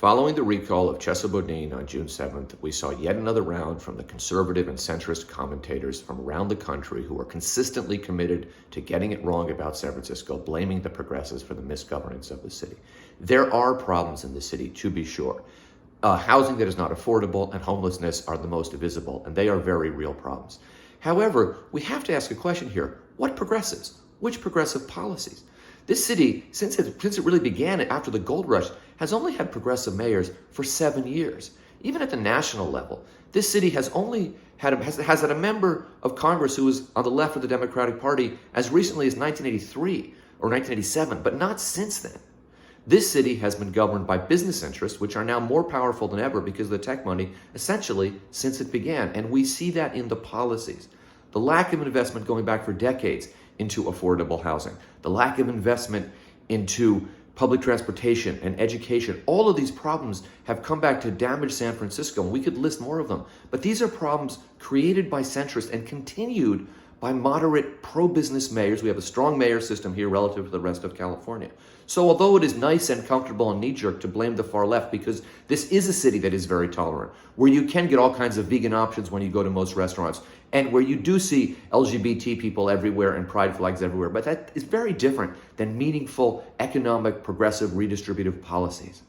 Following the recall of Chesa Boudin on June 7th, we saw yet another round from the conservative and centrist commentators from around the country who are consistently committed to getting it wrong about San Francisco, blaming the progressives for the misgovernance of the city. There are problems in the city, to be sure. Housing that is not affordable and homelessness are the most visible, and they are very real problems. However, we have to ask a question here. What progressives? Which progressive policies? This city, since it really began after the gold rush, has only had progressive mayors for 7 years. Even at the national level, this city has only had a member of Congress who was on the left of the Democratic Party as recently as 1983 or 1987, but not since then. This city has been governed by business interests, which are now more powerful than ever because of the tech money, essentially since it began. And we see that in the policies. The lack of investment going back for decades into affordable housing, the lack of investment into public transportation and education. All of these problems have come back to damage San Francisco, and we could list more of them. But these are problems created by centrists and continued by moderate pro-business mayors. We have a strong mayor system here relative to the rest of California. So although it is nice and comfortable and knee-jerk to blame the far left, because this is a city that is very tolerant, where you can get all kinds of vegan options when you go to most restaurants, and where you do see LGBT people everywhere and pride flags everywhere, but that is very different than meaningful, economic, progressive, redistributive policies.